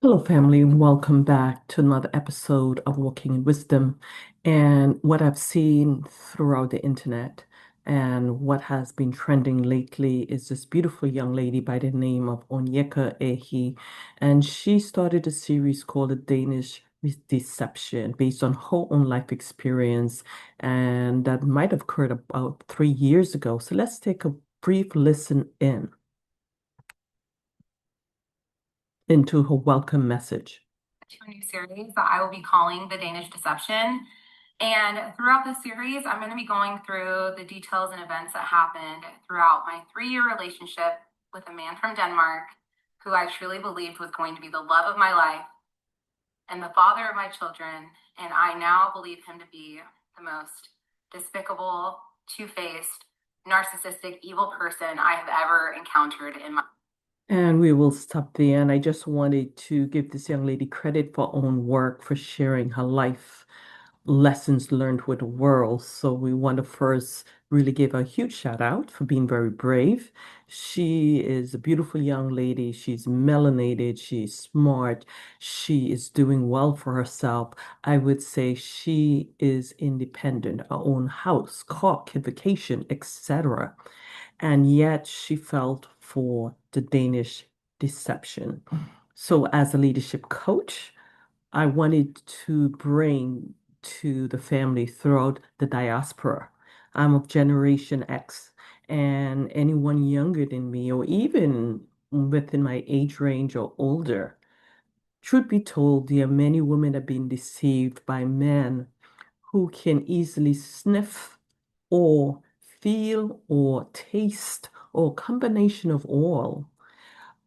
Hello, family, and welcome back to another episode of Walking in Wisdom. And what I've seen throughout the internet and what has been trending lately is this beautiful young lady by the name of Onyeka Ehi. And she started a series called The Danish Deception based on her own life experience. And that might have occurred about 3 years ago. So let's take a brief listen into her welcome message. To a new series that I will be calling The Danish Deception. And throughout this series, I'm going to be going through the details and events that happened throughout my 3 year relationship with a man from Denmark who I truly believed was going to be the love of my life and the father of my children. And I now believe him to be the most despicable, two-faced, narcissistic, evil person I have ever encountered in my. And we will stop there. And I just wanted to give this young lady credit for her own work for sharing her life lessons learned with the world. So we want to first really give her a huge shout out for being very brave. She is a beautiful young lady. She's melanated. She's smart. She is doing well for herself. I would say she is independent, her own house, car, kid vacation, etc. And yet she felt for the Danish deception. So, as a leadership coach, I wanted to bring to the family throughout the diaspora. I'm of Generation X, and anyone younger than me, or even within my age range or older, truth be told, there are many women that have been deceived by men who can easily sniff or feel or taste or combination of all.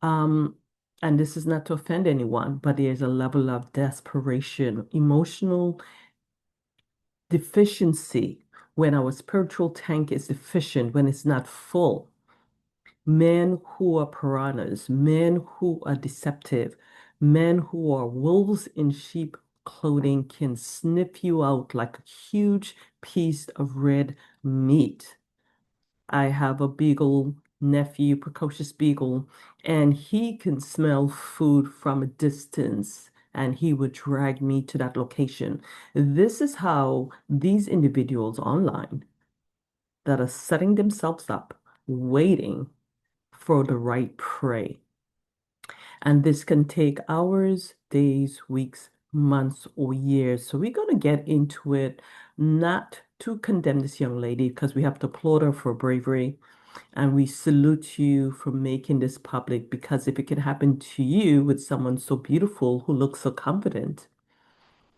Um, and this is not to offend anyone, but there's a level of desperation, emotional deficiency when our spiritual tank is deficient, when it's not full. Men who are piranhas, men who are deceptive, men who are wolves in sheep clothing can sniff you out like a huge piece of red meat. I have a beagle nephew, precocious beagle, and he can smell food from a distance, and he would drag me to that location. This is how these individuals online that are setting themselves up, waiting for the right prey. And this can take hours, days, weeks, months, or years. So we're going to get into it, not to condemn this young lady, because we have to applaud her for bravery. And we salute you for making this public, because if it can happen to you with someone so beautiful who looks so confident,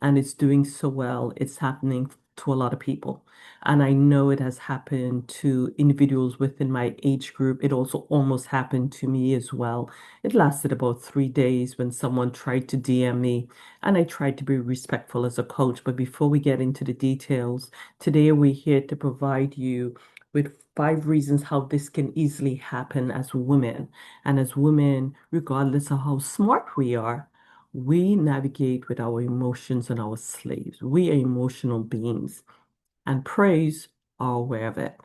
and it's doing so well. It's happening to a lot of people. And I know it has happened to individuals within my age group. It also almost happened to me as well. It lasted about 3 days when someone tried to DM me, and I tried to be respectful as a coach. But before we get into the details, today we're here to provide you with 5 reasons how this can easily happen as women. And as women, regardless of how smart we are, we navigate with our emotions and our slaves. We are emotional beings, and praise are aware of it.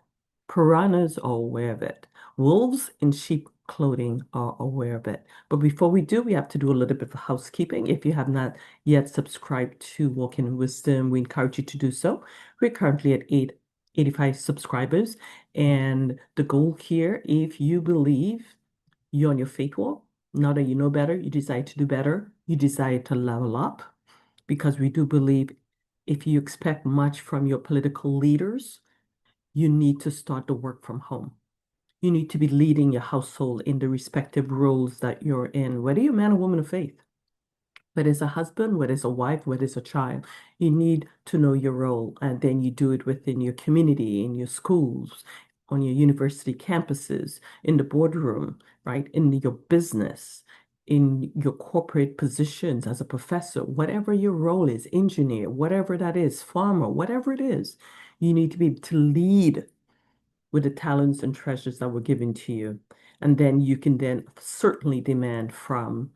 Piranhas are aware of it. Wolves in sheep clothing are aware of it. But before we do, we have to do a little bit of housekeeping. If you have not yet subscribed to Walk in Wisdom, we encourage you to do so. We're currently at 85 subscribers. And the goal here, if you believe you're on your faith walk. Now that you know better, you decide to do better. You decide to level up because we do believe if you expect much from your political leaders, you need to start the work from home. You need to be leading your household in the respective roles that you're in, whether you're a man or woman of faith. Whether it's a husband, whether it's a wife, whether it's a child, you need to know your role. And then you do it within your community, in your schools, on your university campuses, in the boardroom, right? In your business, in your corporate positions as a professor, whatever your role is, engineer, whatever that is, farmer, whatever it is, you need to be able to lead with the talents and treasures that were given to you. And then you can then certainly demand from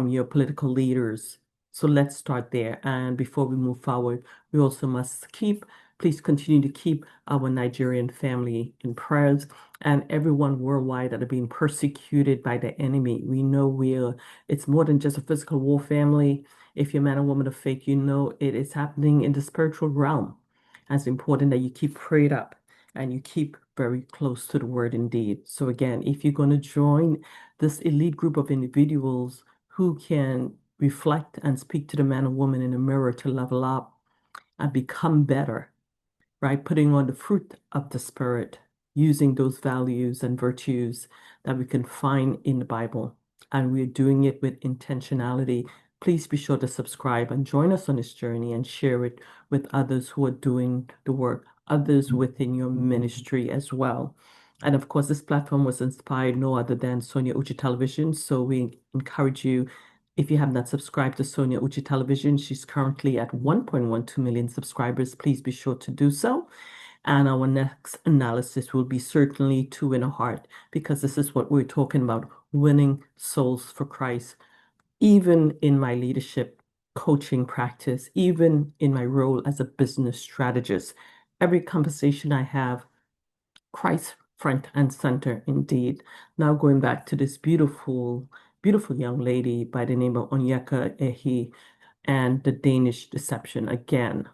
your political leaders. So let's start there. And before we move forward, we also must keep Please continue to keep our Nigerian family in prayers and everyone worldwide that are being persecuted by the enemy. We know it's more than just a physical war family. If you're a man or woman of faith, you know it is happening in the spiritual realm. And it's important that you keep prayed up and you keep very close to the word indeed. So again, if you're going to join this elite group of individuals who can reflect and speak to the man or woman in the mirror to level up and become better, right? Putting on the fruit of the Spirit, using those values and virtues that we can find in the Bible. And we're doing it with intentionality. Please be sure to subscribe and join us on this journey and share it with others who are doing the work, others within your ministry as well. And of course, this platform was inspired no other than Sonia Uchi Television. So we encourage you, if you have not subscribed to Sonia Uchi Television, she's currently at 1.12 million subscribers. Please be sure to do so. And our next analysis will be certainly two in a heart, because this is what we're talking about, winning souls for Christ. Even in my leadership coaching practice, even in my role as a business strategist, every conversation I have, Christ front and center indeed. Now going back to this beautiful, beautiful young lady by the name of Onyeka Ehi and the Danish deception. Again,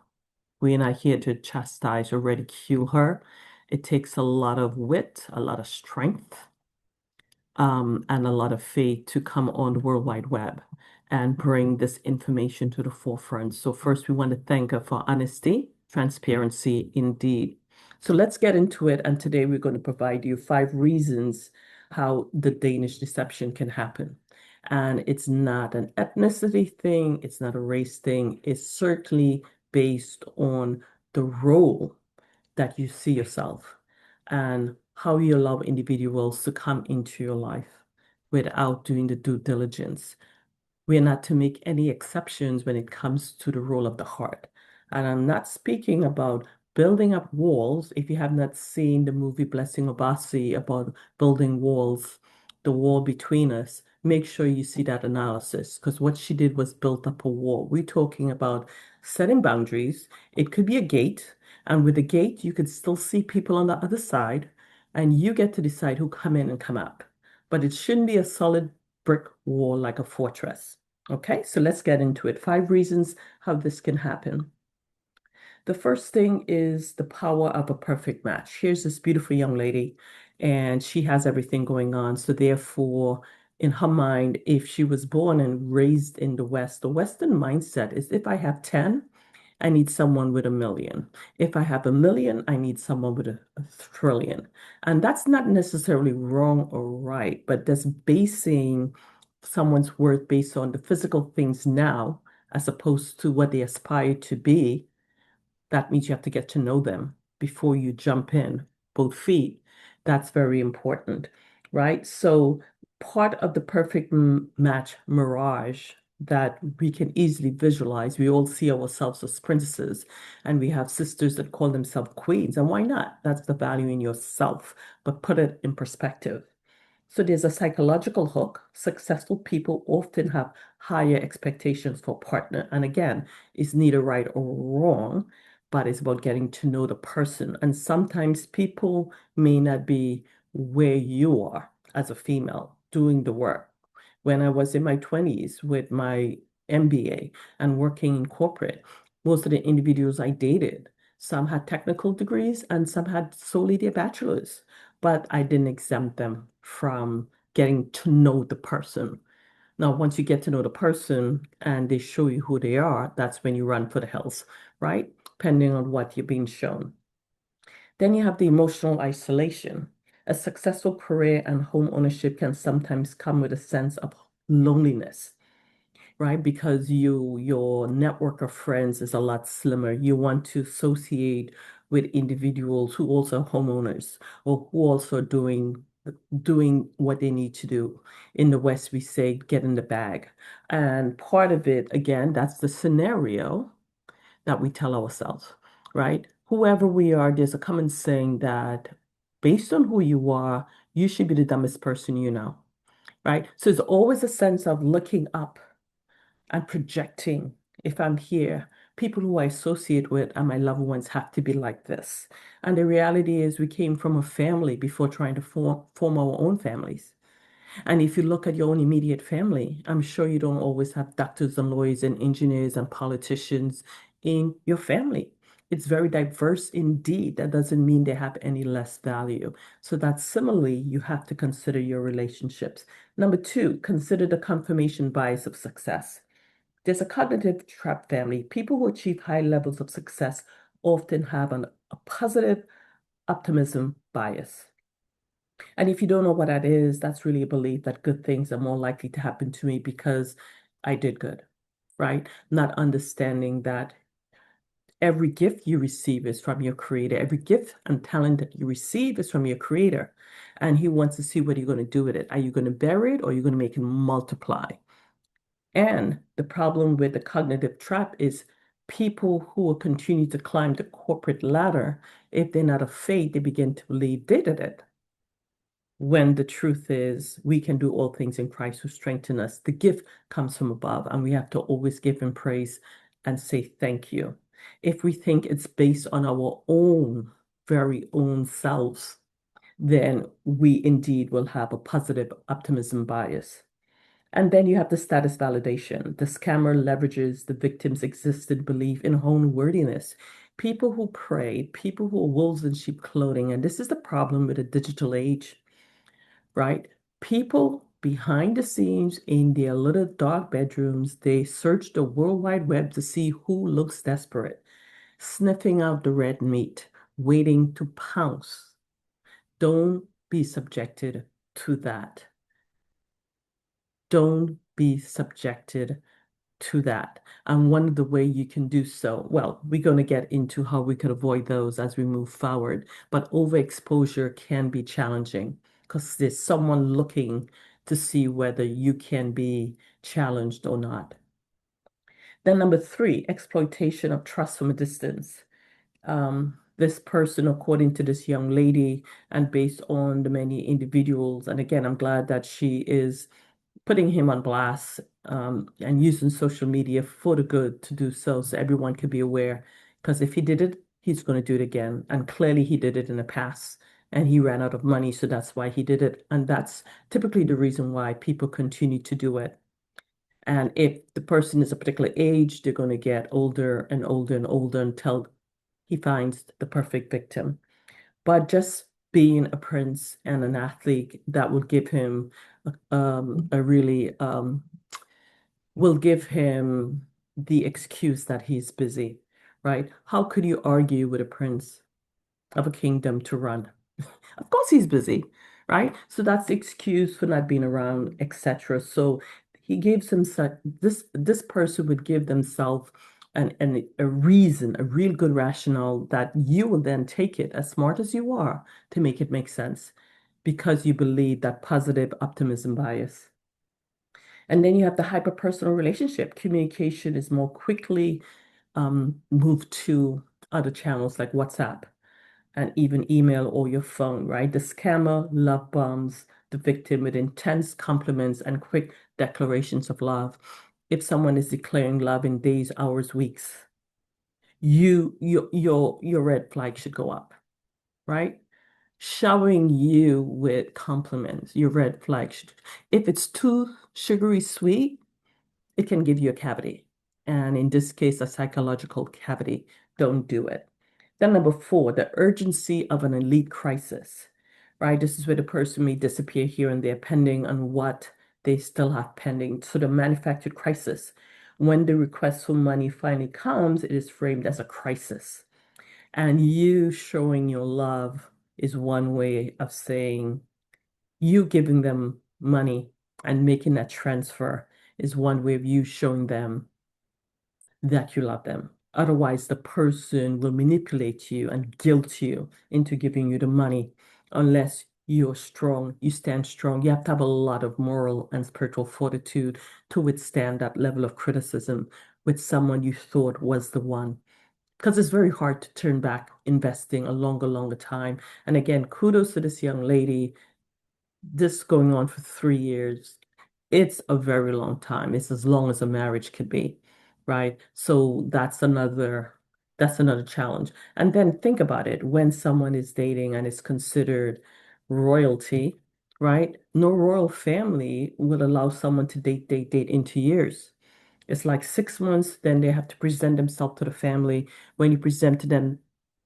we're not here to chastise or ridicule her. It takes a lot of wit, a lot of strength, and a lot of faith to come on the World Wide Web and bring this information to the forefront. So first, we want to thank her for honesty, transparency, indeed. So let's get into it. And today we're going to provide you 5 reasons how the Danish deception can happen. And it's not an ethnicity thing, it's not a race thing, it's certainly based on the role that you see yourself and how you allow individuals to come into your life without doing the due diligence. We're not to make any exceptions when it comes to the role of the heart. And I'm not speaking about building up walls. If you have not seen the movie Blessing Obasi about building walls, the wall between us, make sure you see that analysis, because what she did was built up a wall. We're talking about setting boundaries. It could be a gate, and with the gate, you could still see people on the other side, and you get to decide who come in and come out. But it shouldn't be a solid brick wall like a fortress. Okay, so let's get into it. 5 reasons how this can happen. The first thing is the power of a perfect match. Here's this beautiful young lady, and she has everything going on. So, therefore, in her mind, if she was born and raised in the Western mindset is if I have 10, I need someone with 1 million. If I have 1 million, I need someone with a trillion. And that's not necessarily wrong or right, but that's basing someone's worth based on the physical things now as opposed to what they aspire to be. That means you have to get to know them before you jump in, both feet. That's very important, right? So, part of the perfect match mirage that we can easily visualize, we all see ourselves as princesses, and we have sisters that call themselves queens. And why not? That's the value in yourself, but put it in perspective. So there's a psychological hook. Successful people often have higher expectations for a partner. And again, it's neither right or wrong, but it's about getting to know the person. And sometimes people may not be where you are as a female doing the work. When I was in my 20s with my MBA and working in corporate, most of the individuals I dated, some had technical degrees and some had solely their bachelor's, but I didn't exempt them from getting to know the person. Now, once you get to know the person and they show you who they are, that's when you run for the hills, right? Depending on what you're being shown. Then you have the emotional isolation. A successful career and home ownership can sometimes come with a sense of loneliness, right? Because your network of friends is a lot slimmer. You want to associate with individuals who also are homeowners or who also are doing what they need to do. In the West, we say get in the bag. And part of it, again, that's the scenario that we tell ourselves, right? Whoever we are, there's a common saying that based on who you are, you should be the dumbest person you know, right? So there's always a sense of looking up and projecting if I'm here. People who I associate with and my loved ones have to be like this. And the reality is, we came from a family before trying to form our own families. And if you look at your own immediate family, I'm sure you don't always have doctors and lawyers and engineers and politicians in your family. It's very diverse indeed. That doesn't mean they have any less value. So that similarly, you have to consider your relationships. Number two, consider the confirmation bias of success. There's a cognitive trap family. People who achieve high levels of success often have a positive optimism bias. And if you don't know what that is, that's really a belief that good things are more likely to happen to me because I did good, right? Not understanding that every gift you receive is from your creator. Every gift and talent that you receive is from your creator. And he wants to see what you're going to do with it. Are you going to bury it or are you going to make it multiply? And the problem with the cognitive trap is people who will continue to climb the corporate ladder, if they're not of faith, they begin to believe they did it. When the truth is, we can do all things in Christ who strengthen us. The gift comes from above, and we have to always give him praise and say thank you. If we think it's based on our own, very own selves, then we indeed will have a positive optimism bias. And then you have the status validation. The scammer leverages the victim's existing belief in own worthiness. People who pray, people who are wolves in sheep clothing, and this is the problem with the digital age, right? People behind the scenes in their little dark bedrooms, they search the World Wide Web to see who looks desperate, sniffing out the red meat, waiting to pounce. Don't be subjected to that. Don't be subjected to that. And one of the way you can do so, well, we're going to get into how we could avoid those as we move forward, but overexposure can be challenging because there's someone looking to see whether you can be challenged or not. Then number three, exploitation of trust from a distance. This person, according to this young lady, and based on the many individuals, and again, I'm glad that she is putting him on blast and using social media for the good to do so, so everyone could be aware. Because if he did it, he's going to do it again. And clearly, he did it in the past and he ran out of money, so that's why he did it. And that's typically the reason why people continue to do it. And if the person is a particular age, they're going to get older and older and older until he finds the perfect victim. But just being a prince and an athlete, that will give him a really will give him the excuse that he's busy, right? How could you argue with a prince of a kingdom to run? Of course he's busy, right? So that's the excuse for not being around, etc. So he gives himself this person would give themselves a reason, a real good rationale that you will then take it as smart as you are to make it make sense because you believe that positive optimism bias. And then you have the hyperpersonal relationship. Communication is more quickly moved to other channels like WhatsApp and even email or your phone, right? The scammer love bombs the victim with intense compliments and quick declarations of love. If someone is declaring love in days, hours, weeks, your red flag should go up, right? Showering you with compliments, your red flag should. If it's too sugary sweet, it can give you a cavity. And in this case, a psychological cavity. Don't do it. Then number four, the urgency of an elite crisis, right? This is where the person may disappear here and there, depending on what they still have pending. So the manufactured crisis, when the request for money finally comes, it is framed as a crisis. And you showing your love is one way of saying you giving them money and making that transfer is one way of you showing them that you love them. Otherwise, the person will manipulate you and guilt you into giving you the money unless you're strong, you stand strong. You have to have a lot of moral and spiritual fortitude to withstand that level of criticism with someone you thought was the one. Because it's very hard to turn back investing a longer time. And again, kudos to this young lady. This going on for 3 years. It's a very long time. It's as long as a marriage could be. right? So that's another challenge. And then think about it, when someone is dating and is considered royalty, right? No royal family will allow someone to date into years. It's like 6 months, then they have to present themselves to the family. When you present to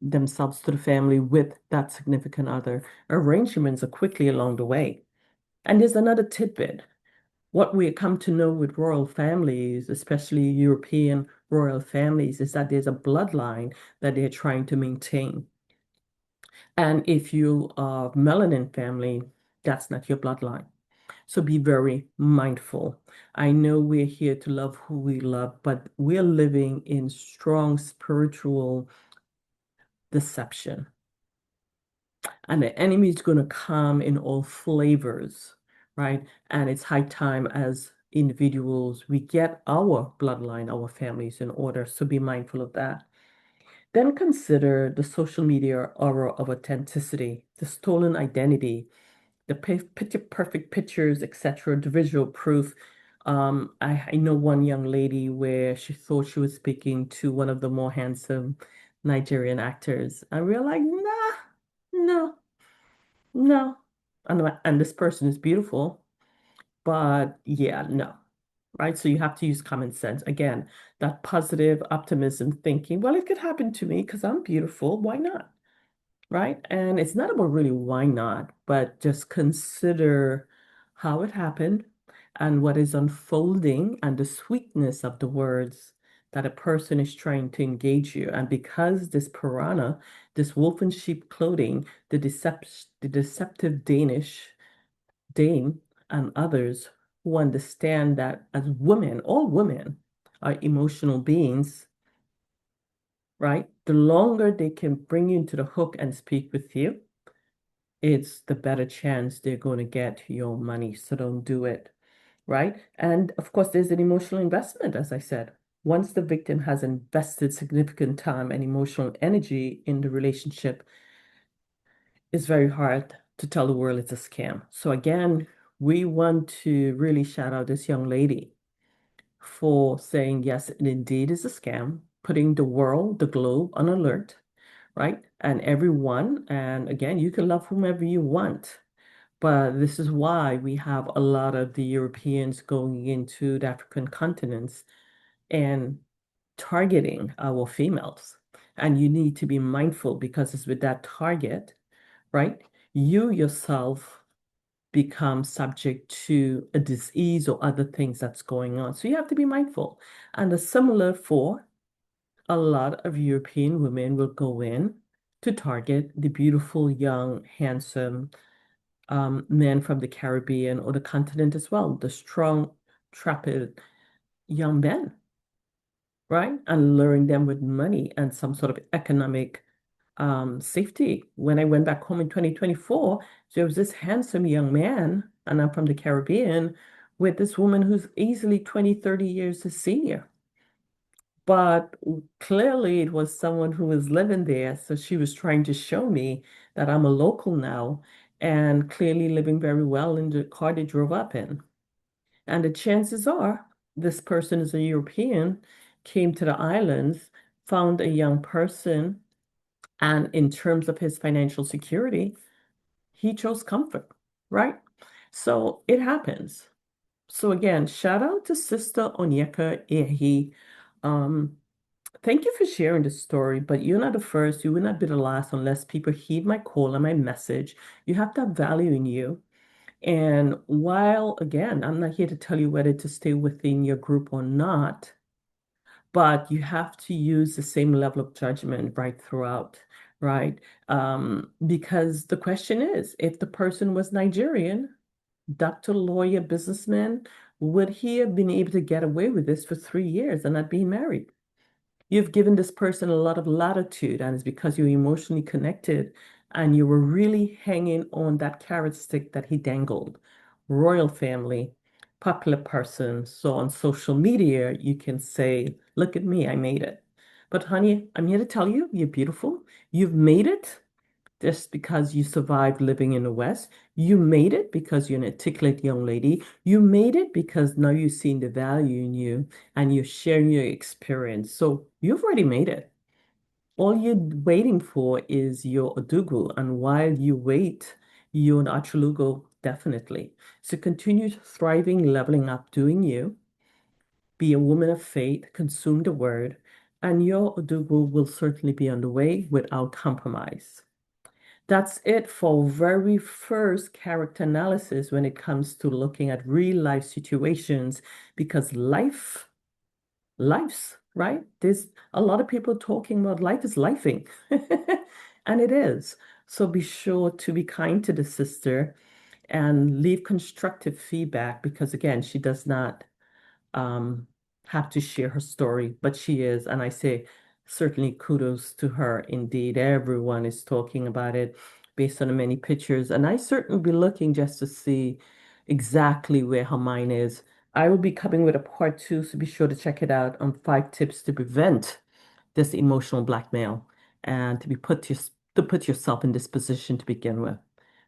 themselves to the family with that significant other, arrangements are quickly along the way. And there's another tidbit. What we come to know with royal families, especially European royal families, is that there's a bloodline that they're trying to maintain. And if you are melanin family, that's not your bloodline. So be very mindful. I know we're here to love who we love, but we're living in strong spiritual deception. And the enemy is going to come in all flavors, right? And it's high time as individuals we get our bloodline, our families in order. So be mindful of that. Then consider the social media aura of authenticity, the stolen identity, the picture perfect pictures, etc., the visual proof. I know one young lady where she thought she was speaking to one of the more handsome Nigerian actors. And we are like, nah, no, no. And this person is beautiful, but yeah, no. Right? So you have to use common sense. Again, that positive optimism thinking, well, it could happen to me because I'm beautiful. Why not? Right? And it's not about really why not, but just consider how it happened and what is unfolding and the sweetness of the words that a person is trying to engage you. And because this piranha, this wolf in sheep clothing, the deceptive Danish Dane and others who understand that as women, all women are emotional beings, right? The longer they can bring you into the hook and speak with you, it's the better chance they're going to get your money. So don't do it, right? And of course, there's an emotional investment, as I said. Once the victim has invested significant time and emotional energy in the relationship, it's very hard to tell the world it's a scam. So again, we want to really shout out this young lady for saying, yes, it indeed is a scam, putting the world, the globe on alert, right? And everyone, and again, you can love whomever you want. But this is why we have a lot of the Europeans going into the African continents and targeting our females. And you need to be mindful because it's with that target, right? You yourself become subject to a disease or other things that's going on. So you have to be mindful. And the similar for a lot of European women will go in to target the beautiful, young, handsome men from the Caribbean or the continent as well, the strong, intrepid young men, right? And luring them with money and some sort of economic safety. When I went back home in 2024, there was this handsome young man, and I'm from the Caribbean, with this woman who's easily 20, 30 years his senior. But clearly it was someone who was living there. So she was trying to show me that I'm a local now and clearly living very well in the car they drove up in. And the chances are this person is a European, came to the islands, found a young person, and in terms of his financial security, he chose comfort, right? So it happens. So again, shout out to Sister Onyeka Ehi. Um, Thank you for sharing this story, but you're not the first, you will not be the last unless people heed my call and my message. You have to have value in you. And while, again, I'm not here to tell you whether to stay within your group or not, but you have to use the same level of judgment right throughout, right? Because the question is, if the person was Nigerian, doctor, lawyer, businessman, would he have been able to get away with this for 3 years and not being married? You've given this person a lot of latitude, and it's because you're emotionally connected and you were really hanging on that carrot stick that he dangled. Royal family, popular person. So on social media, you can say, look at me, I made it. But honey, I'm here to tell you, you're beautiful. You've made it. just because you survived living in the West. You made it because you're an articulate young lady. You made it because now you're seeing the value in you and you're sharing your experience. So you've already made it. All you're waiting for is your Odugu. And while you wait, you're an Achulugo, definitely. So continue thriving, leveling up, doing you. Be a woman of faith, consume the word, and your Odugu will certainly be on the way without compromise. That's it for very first character analysis when it comes to looking at real life situations because life's, right? There's a lot of people talking about life is lifing, and it is. So be sure to be kind to the sister and leave constructive feedback because, again, she does not um, have to share her story, but she is. And I say, certainly kudos to her. Indeed, everyone is talking about it based on the many pictures. And I certainly be looking just to see exactly where her mind is. I will be coming with a part two, so be sure to check it out on 5 tips to prevent this emotional blackmail and to put yourself in this position to begin with.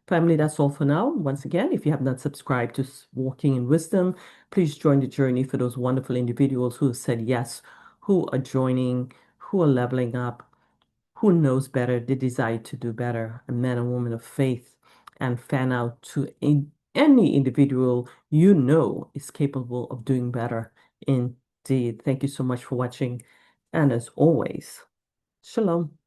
Family, that's all for now. Once again, if you have not subscribed to Walking in Wisdom, please join the journey for those wonderful individuals who have said yes, who are joining, who are leveling up, who knows better, the desire to do better, a man and woman of faith, and fan out to any individual you know is capable of doing better. Indeed. Thank you so much for watching. And as always, shalom.